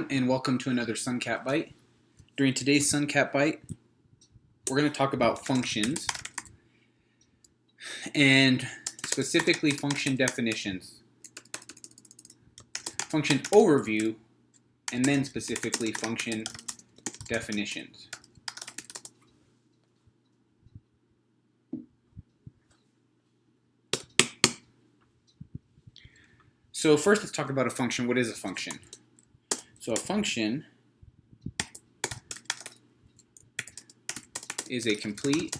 everyone, and welcome to another SuncatByte. During today's SuncatByte, we're going to talk about functions, and specifically function definitions, function overview, and then specifically function definitions. So first, let's talk about a function. What is a function? So a function is a complete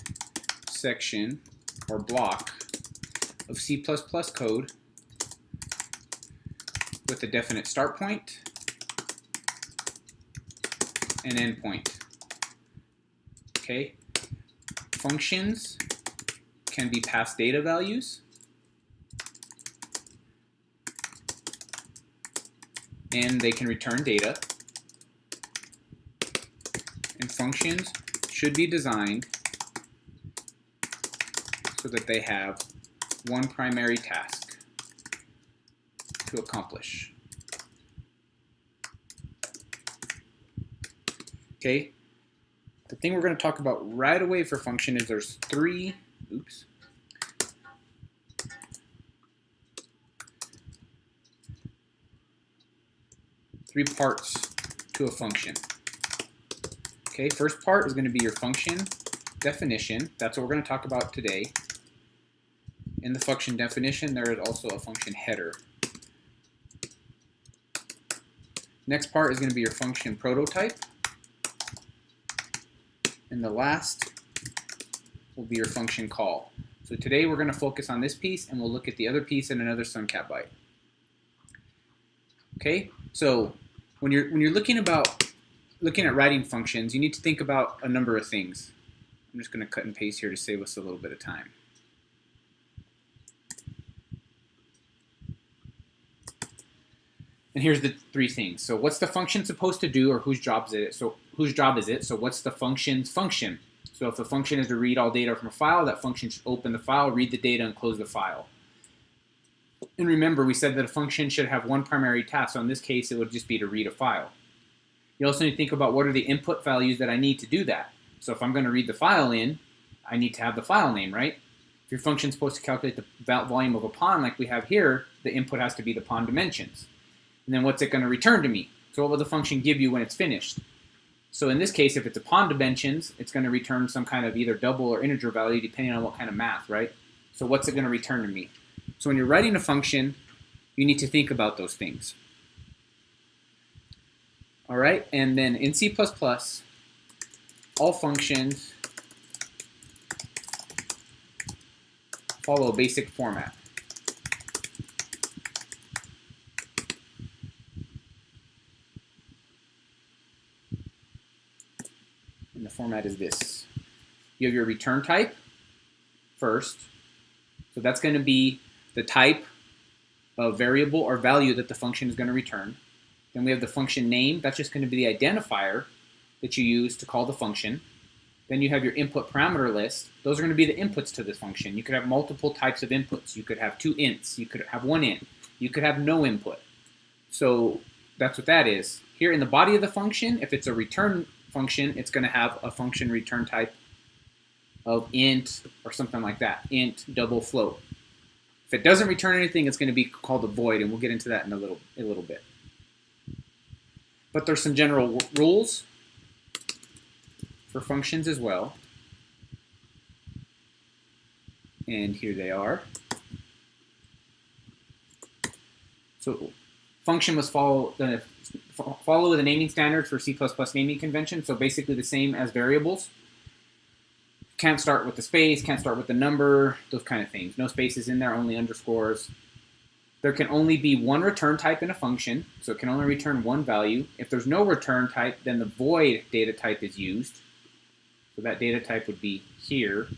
section or block of C++ code with a definite start point and end point. Okay? Functions can be passed data values, and they can return data. And functions should be designed so that they have one primary task to accomplish. Okay? The thing we're going to talk about right away for function is there's three parts to a function. Okay, first part is going to be your function definition. That's what we're going to talk about today. In the function definition, there is also a function header. Next part is going to be your function prototype. And the last will be your function call. So today we're going to focus on this piece, and we'll look at the other piece in another SuncatByte. Okay, so when you're looking at writing functions, you need to think about a number of things. I'm just going to cut and paste here to save us a little bit of time. And here's the three things. So what's the function supposed to do, or whose job is it? So whose job is it? So what's the function's function? So if the function is to read all data from a file, that function should open the file, read the data, and close the file. And remember, we said that a function should have one primary task. So in this case, it would just be to read a file. You also need to think about what are the input values that I need to do that. So if I'm going to read the file in, I need to have the file name, right? If your function is supposed to calculate the volume of a pawn like we have here, the input has to be the pawn dimensions. And then what's it going to return to me? So what will the function give you when it's finished? So in this case, if it's a pawn dimensions, it's going to return some kind of either double or integer value depending on what kind of math, right? So what's it going to return to me? So when you're writing a function, you need to think about those things. All right, and then in C++, all functions follow a basic format. And the format is this. You have your return type first. So that's going to be the type of variable or value that the function is going to return. Then we have the function name. That's just going to be the identifier that you use to call the function. Then you have your input parameter list. Those are going to be the inputs to this function. You could have multiple types of inputs. You could have two ints. You could have one int. You could have no input. So that's what that is. Here in the body of the function, if it's a return function, it's going to have a function return type of int or something like that. Int double float. If it doesn't return anything, it's going to be called a void, and we'll get into that in a little bit. But there's some general rules for functions as well. And here they are. So function must follow the naming standards for C++ naming convention. So basically the same as variables. Can't start with the space, can't start with the number, those kind of things. No spaces in there, only underscores. There can only be one return type in a function, so it can only return one value. If there's no return type, then the void data type is used. So that data type would be here.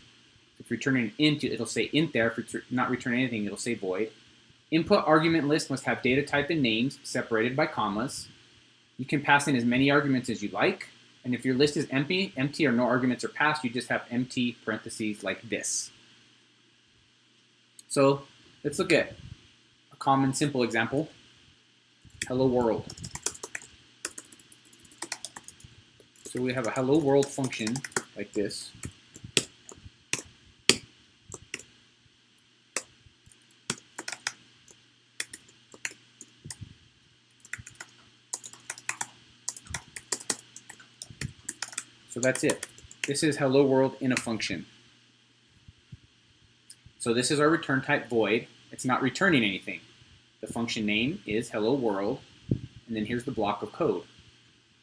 If it's returning an int, it'll say int there. If it's not returning anything, it'll say void. Input argument list must have data type and names separated by commas. You can pass in as many arguments as you like. And if your list is empty or no arguments are passed, you just have empty parentheses like this. So let's look at a common simple example. Hello world. So we have a hello world function like this. So that's it. This is hello world in a function. So this is our return type void. It's not returning anything. The function name is hello world, and then here's the block of code.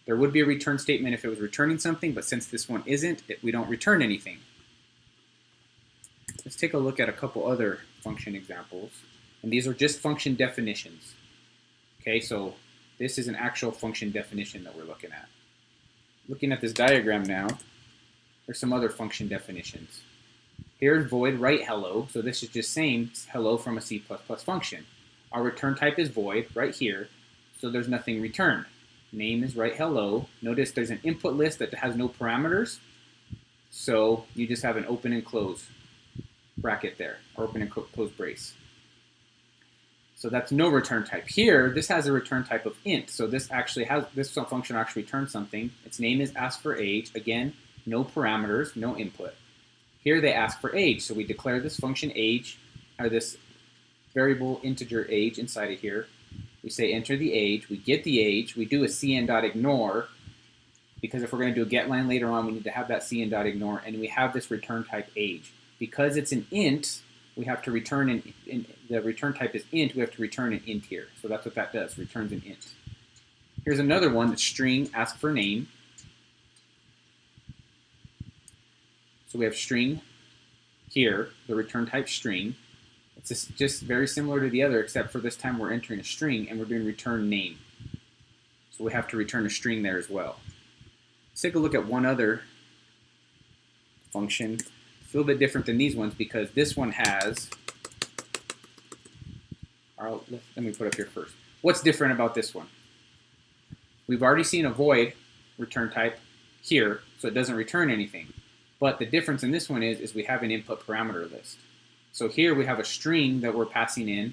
There would be a return statement if it was returning something, but since this one isn't, we don't return anything. Let's take a look at a couple other function examples, and these are just function definitions. Okay, so this is an actual function definition that we're looking at. Looking at this diagram now, there's some other function definitions. Here's void write hello, so this is just saying hello from a C++ function. Our return type is void right here, so there's nothing returned. Name is write hello. Notice there's an input list that has no parameters, so you just have an open and close bracket there, or open and close brace. So that's no return type. Here, this has a return type of int, so this function actually returns something. Its name is ask for age. Again, no parameters, no input. Here they ask for age, so we declare this function age, or this variable integer age inside of here. We say enter the age, we get the age, we do a cn.ignore, because if we're going to do a get line later on, we need to have that cn.ignore, and we have this return type age. Because it's an int, we have to return the return type is int, we have to return an int here. So that's what that does, returns an int. Here's another one that's string ask for name. So we have string here, the return type string. It's just very similar to the other, except for this time we're entering a string and we're doing return name. So we have to return a string there as well. Let's take a look at one other function. It's a little bit different than these ones because this one has, let me put up here first. What's different about this one? We've already seen a void return type here, so it doesn't return anything. But the difference in this one is we have an input parameter list. So here we have a string that we're passing in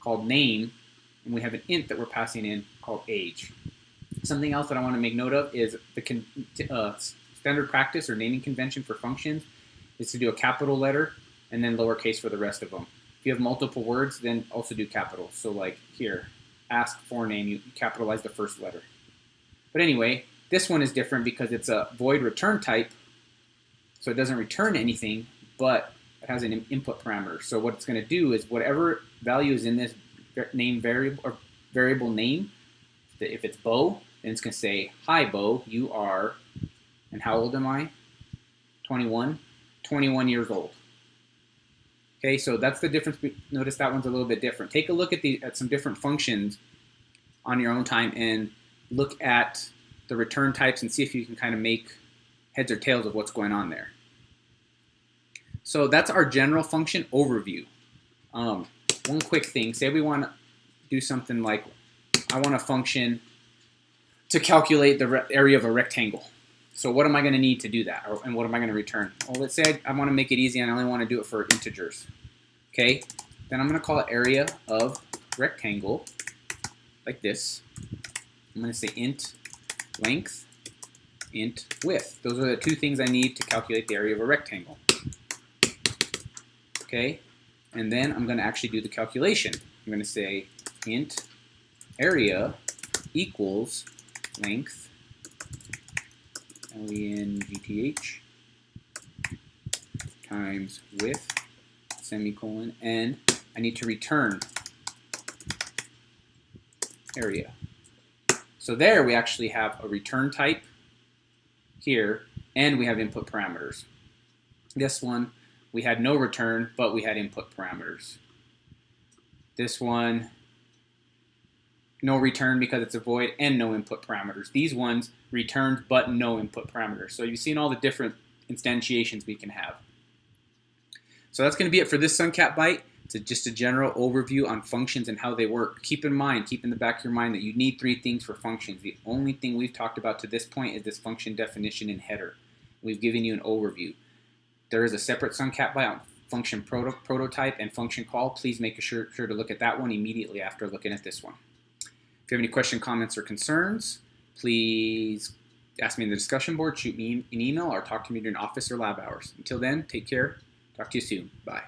called name, and we have an int that we're passing in called age. Something else that I want to make note of is the standard practice or naming convention for functions is to do a capital letter and then lowercase for the rest of them. If you have multiple words, then also do capital. So like here, ask for name, you capitalize the first letter. But anyway, this one is different because it's a void return type. So it doesn't return anything, but it has an input parameter. So what it's going to do is whatever value is in this name variable or variable name, if it's Bo, then it's going to say, hi Bo, you are, and how old am I? 21? 21 years old. Okay, so that's the difference. Notice that one's a little bit different. Take a look at some different functions on your own time and look at the return types and see if you can kind of make heads or tails of what's going on there. So that's our general function overview. One quick thing, say we want to do something like, I want a function to calculate the area of a rectangle. So what am I going to need to do that? And what am I going to return? Well, let's say I want to make it easy and I only want to do it for integers. Okay, then I'm going to call it area of rectangle, like this. I'm going to say int length, int width. Those are the two things I need to calculate the area of a rectangle. Okay, and then I'm going to actually do the calculation. I'm going to say int area equals length, L-E-N-G-T-H, times width, semicolon, and I need to return area. So there we actually have a return type here, and we have input parameters. This one, we had no return, but we had input parameters. This one, no return because it's a void and no input parameters. These ones returned but no input parameters. So you've seen all the different instantiations we can have. So that's going to be it for this SuncatByte. It's just a general overview on functions and how they work. Keep in mind, keep in the back of your mind that you need three things for functions. The only thing we've talked about to this point is this function definition and header. We've given you an overview. There is a separate SuncatByte on function prototype and function call. Please make sure to look at that one immediately after looking at this one. If you have any questions, comments, or concerns, please Ask me in the discussion board, shoot me an email, or talk to me during office or lab hours. Until then, take care. Talk to you soon. Bye.